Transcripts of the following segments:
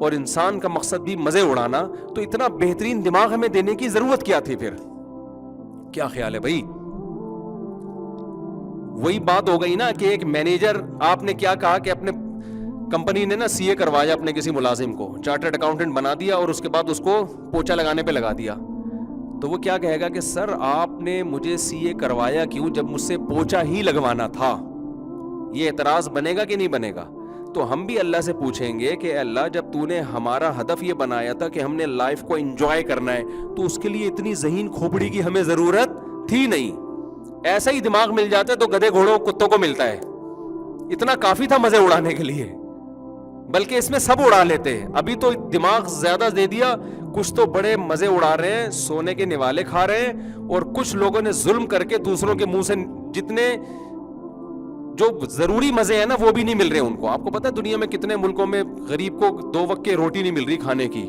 اور انسان کا مقصد بھی مزے اڑانا, تو اتنا بہترین دماغ ہمیں دینے کی ضرورت کیا تھی پھر؟ کیا خیال ہے بھائی؟ وہی بات ہو گئی نا کہ ایک مینیجر, آپ نے کیا کہا کہ اپنے کمپنی نے نا سی اے کروایا اپنے کسی ملازم کو, چارٹرڈ اکاؤنٹنٹ بنا دیا اور اس کے بعد اس کو پوچھا لگانے پہ لگا دیا, تو وہ کیا کہے گا کہ سر آپ نے مجھے سی اے کروایا کیوں جب مجھ سے پوچھا ہی لگوانا تھا؟ یہ اعتراض بنے گا کہ نہیں بنے گا؟ تو ہم بھی اللہ سے پوچھیں گے کہ اللہ جب تو نے ہمارا ہدف یہ بنایا تھا کہ ہم نے لائف کو انجوائے کرنا ہے, تو اس کے لیے اتنی ذہین کھوپڑی کی ہمیں ضرورت تھی نہیں. ایسا ہی دماغ مل جاتا ہے تو گدھے گھوڑوں کتوں کو ملتا ہے, اتنا کافی تھا مزے اڑانے کے لیے, بلکہ اس میں سب اڑا لیتے ہیں. ابھی تو دماغ زیادہ دے دیا, کچھ تو بڑے مزے اڑا رہے ہیں, سونے کے نوالے کھا رہے ہیں, اور کچھ لوگوں نے ظلم کر کے دوسروں کے منہ سے جتنے جو ضروری مزے ہیں نا وہ بھی نہیں مل رہے ان کو. آپ کو پتا ہے دنیا میں کتنے ملکوں میں غریب کو 2 وقت کی روٹی نہیں مل رہی کھانے کی,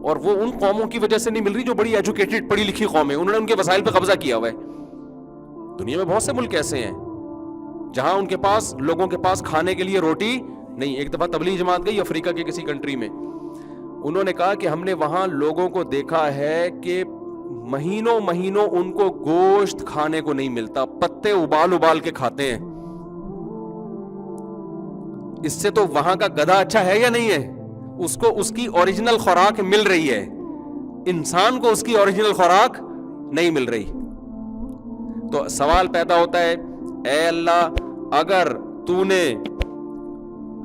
اور وہ ان قوموں کی وجہ سے نہیں مل رہی جو بڑی ایجوکیٹڈ پڑھی لکھی قوم ہے, انہوں نے ان کے وسائل پہ قبضہ کیا ہوا ہے. دنیا میں بہت سے ملک ایسے ہیں جہاں ان کے پاس, لوگوں کے پاس کھانے کے لیے روٹی نہیں. ایک دفعہ تبلیغ جماعت گئی افریقہ کے کسی کنٹری میں, انہوں نے کہا کہ ہم نے وہاں لوگوں کو دیکھا ہے کہ مہینوں مہینوں ان کو گوشت کھانے کو نہیں ملتا, پتے ابال کے کھاتے ہیں. اس سے تو وہاں کا گدھا اچھا ہے یا نہیں ہے؟ اس کو اس کی اوریجنل خوراک مل رہی ہے, انسان کو اس کی اوریجنل خوراک نہیں مل رہی. تو سوال پیدا ہوتا ہے, اے اللہ اگر تو نے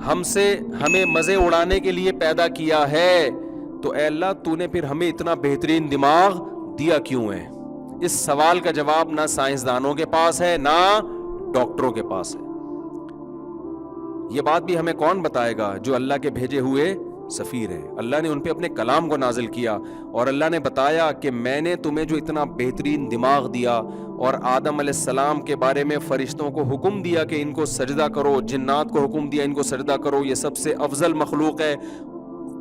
ہمیں مزے اڑانے کے لیے پیدا کیا ہے تو اے اللہ تو نے پھر ہمیں اتنا بہترین دماغ دیا کیوں ہے؟ اس سوال کا جواب نہ سائنسدانوں کے پاس ہے نہ ڈاکٹروں کے پاس ہے. یہ بات بھی ہمیں کون بتائے گا؟ جو اللہ کے بھیجے ہوئے سفیر ہے. اللہ نے ان پہ اپنے کلام کو نازل کیا, اور اللہ نے بتایا کہ میں نے تمہیں جو اتنا بہترین دماغ دیا, اور آدم علیہ السلام کے بارے میں فرشتوں کو حکم دیا کہ ان کو سجدہ کرو, جنات کو حکم دیا ان کو سجدہ کرو, یہ سب سے افضل مخلوق ہے.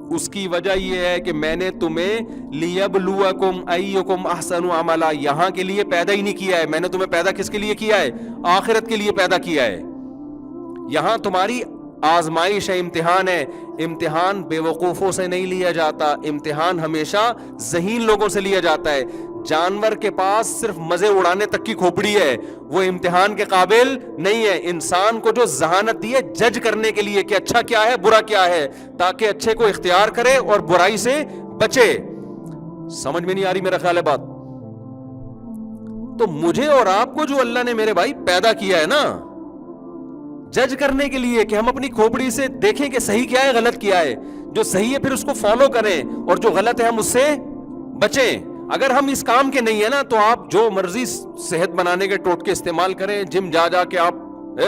اس کی وجہ یہ ہے کہ میں نے تمہیں لیبلوکم ایکم احسن عملا, یہاں کے لیے پیدا ہی نہیں کیا ہے, میں نے تمہیں پیدا کس کے لیے کیا ہے؟ آخرت کے لیے پیدا کیا ہے. یہاں تمہاری آزمائش ہے, امتحان ہے. امتحان بے وقوفوں سے نہیں لیا جاتا, امتحان ہمیشہ ذہین لوگوں سے لیا جاتا ہے. جانور کے پاس صرف مزے اڑانے تک کی کھوپڑی ہے, وہ امتحان کے قابل نہیں ہے. انسان کو جو ذہانت دی ہے جج کرنے کے لیے کہ اچھا کیا ہے برا کیا ہے, تاکہ اچھے کو اختیار کرے اور برائی سے بچے. سمجھ میں نہیں آ رہی میرا خیال ہے بات؟ تو مجھے اور آپ کو جو اللہ نے میرے بھائی پیدا کیا ہے نا, جج کرنے کے لیے کہ ہم اپنی کھوپڑی سے دیکھیں کہ صحیح کیا ہے غلط کیا ہے. جو صحیح ہے پھر اس کو فالو کریں, اور جو غلط ہے ہم اس سے بچیں. اگر ہم اس کام کے نہیں ہے نا تو آپ جو مرضی صحت بنانے کے ٹوٹکے استعمال کریں, جم جا کے آپ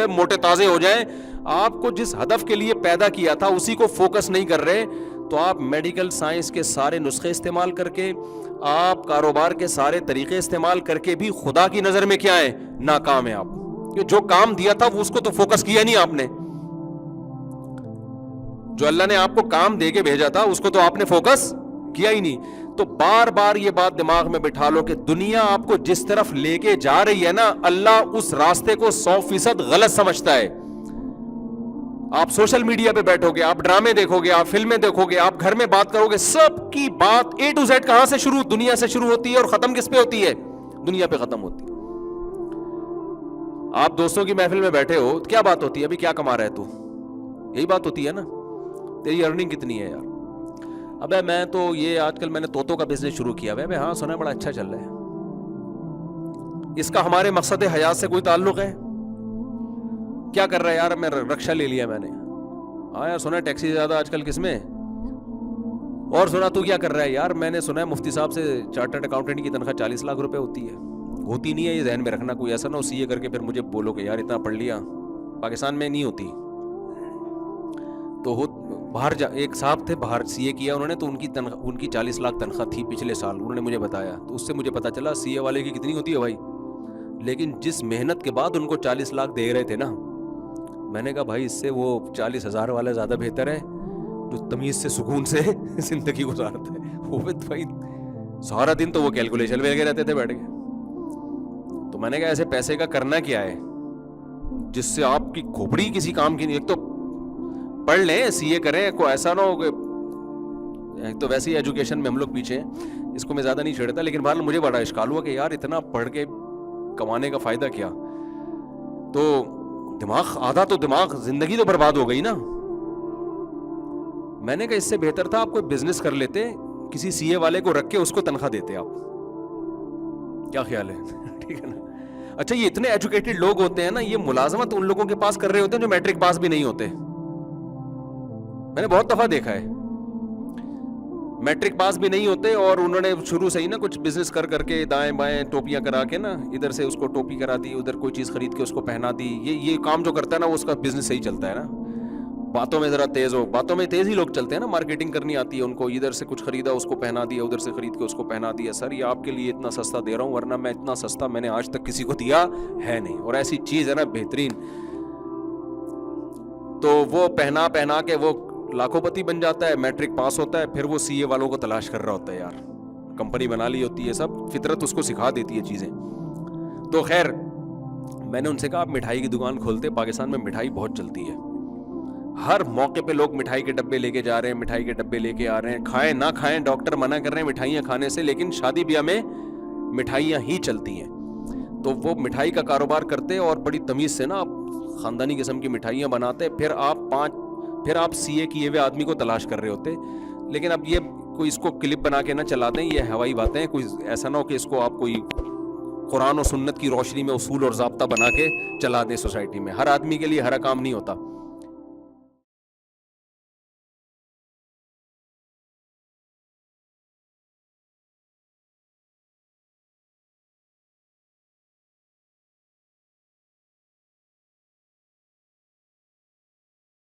موٹے تازے ہو جائیں, آپ کو جس ہدف کے لیے پیدا کیا تھا اسی کو فوکس نہیں کر رہے, تو آپ میڈیکل سائنس کے سارے نسخے استعمال کر کے, آپ کاروبار کے سارے طریقے استعمال کر کے بھی خدا کی نظر میں کیا ہے؟ ناکام ہے آپ. جو کام دیا تھا اس کو تو فوکس کیا نہیں آپ نے. جو اللہ نے آپ کو کام دے کے بھیجا تھا اس کو تو آپ نے فوکس کیا ہی نہیں. تو بار بار یہ بات دماغ میں بٹھا لو کہ دنیا آپ کو جس طرف لے کے جا رہی ہے نا, اللہ اس راستے کو 100% غلط سمجھتا ہے. آپ سوشل میڈیا پہ بیٹھو گے, آپ ڈرامے دیکھو گے, آپ فلمیں دیکھو گے, آپ گھر میں بات کرو گے, سب کی بات A to Z کہاں سے شروع؟ دنیا سے شروع ہوتی ہے, اور ختم کس پہ ہوتی ہے؟ دنیا پہ ختم ہوتی ہے. آپ دوستوں کی محفل میں بیٹھے ہو, کیا بات ہوتی ہے؟ ابھی کیا کما رہا ہے تو؟ یہی بات ہوتی ہے نا, تیری ارننگ کتنی ہے یار؟ ابے میں تو یہ آج کل میں نے طوطوں کا بزنس شروع کیا ہے. ہاں سنا ہے بڑا اچھا چل رہا ہے. اس کا ہمارے مقصد حیات سے کوئی تعلق ہے؟ کیا کر رہا ہے یار؟ میں رکشا لے لیا میں نے. ہاں یار سنا ہے ٹیکسی زیادہ آج کل کس میں. اور سنا تو کیا کر رہا ہے یار؟ میں نے سنا ہے مفتی صاحب سے چارٹرڈ اکاؤنٹنٹ کی تنخواہ 40 لاکھ روپے ہوتی ہے. ہوتی نہیں ہے, یہ ذہن میں رکھنا. کوئی ایسا نہ ہو سی اے کر کے پھر مجھے بولو کہ یار اتنا پڑھ لیا. پاکستان میں نہیں ہوتی. تو باہر ایک صاحب تھے باہر سی اے کیا انہوں نے, تو ان کی 40 لاکھ تنخواہ تھی پچھلے سال. انہوں نے مجھے بتایا, تو اس سے مجھے پتا چلا سی اے والے کی کتنی ہوتی ہے بھائی. لیکن جس محنت کے بعد ان کو 40 لاکھ دے رہے تھے نا, میں نے کہا بھائی اس سے وہ 40,000 والا زیادہ بہتر ہے جو تمیز سے سکون سے زندگی گزارتا ہے. وہ بھائی سارا دن تو وہ کیلکولیشن میں لگے رہتے تھے بیٹھ کے. تو میں نے کہا ایسے پیسے کا کرنا کیا ہے جس سے آپ کی کھوپڑی کسی کام کی نہیں. ایک تو پڑھ لیں, سی اے کریں, کوئی ایسا نہ ہو کہ ایک تو ویسے ہی ایجوکیشن میں ہم لوگ پیچھے ہیں, اس کو میں زیادہ نہیں چھیڑتا, لیکن بہرحال مجھے بڑا اشکال ہوا کہ یار اتنا پڑھ کے کمانے کا فائدہ کیا, تو دماغ آدھا تو دماغ زندگی تو برباد ہو گئی نا. میں نے کہا اس سے بہتر تھا آپ کوئی بزنس کر لیتے, کسی سی اے والے کو رکھ کے اس کو تنخواہ دیتے آپ. کیا خیال ہے؟ ٹھیک ہے نا. اچھا یہ اتنے ایجوکیٹڈ لوگ ہوتے ہیں نا, یہ ملازمت ان لوگوں کے پاس کر رہے ہوتے ہیں جو میٹرک پاس بھی نہیں ہوتے. میں نے بہت دفعہ دیکھا ہے میٹرک پاس بھی نہیں ہوتے اور انہوں نے شروع سے ہی نا کچھ بزنس کر کے دائیں بائیں ٹوپیاں کرا کے نا, ادھر سے اس کو ٹوپی کرا دی, ادھر کوئی چیز خرید کے اس کو پہنا دی. یہ کام جو کرتا ہے نا وہ اس کا بزنس صحیح چلتا ہے نا. باتوں میں ذرا تیز ہو, باتوں میں تیز ہی لوگ چلتے ہیں نا, مارکیٹنگ کرنی آتی ہے ان کو, ادھر سے کچھ خریدا اس کو پہنا دیا, ادھر سے خرید کے اس کو پہنا دیا. سر یہ آپ کے لیے اتنا سستا دے رہا ہوں, ورنہ میں اتنا سستا میں نے آج تک کسی کو دیا ہے نہیں. اور ایسی چیز ہے نا بہترین, تو وہ پہنا کے وہ لاکھوں پتی بن جاتا ہے, میٹرک پاس ہوتا ہے, پھر وہ سی اے والوں کو تلاش کر رہا ہوتا ہے. یار کمپنی بنا لی ہوتی ہے, سب فطرت اس کو سکھا دیتی ہے چیزیں. تو خیر میں نے ان سے کہا آپ مٹھائی کی دکان کھولتے, پاکستان میں مٹھائی بہت چلتی ہے, ہر موقع پہ لوگ مٹھائی کے ڈبے لے کے جا رہے ہیں, مٹھائی کے ڈبے لے کے آ رہے ہیں. کھائیں نہ کھائیں, ڈاکٹر منع کر رہے ہیں مٹھائیاں کھانے سے, لیکن شادی بیاہ میں مٹھائیاں ہی چلتی ہیں. تو وہ مٹھائی کا کاروبار کرتے اور بڑی تمیز سے نا آپ خاندانی قسم کی مٹھائیاں بناتے, پھر آپ سی اے کیے ہوئے آدمی کو تلاش کر رہے ہوتے. لیکن اب یہ کوئی اس کو کلپ بنا کے نہ چلا دیں, یہ ہوائی باتیں, کوئی ایسا نہ ہو کہ اس کو آپ کوئی قرآن و سنت کی روشنی میں اصول اور ضابطہ بنا کے چلا دیں سوسائٹی میں. ہر آدمی کے لیے ہر کام نہیں ہوتا.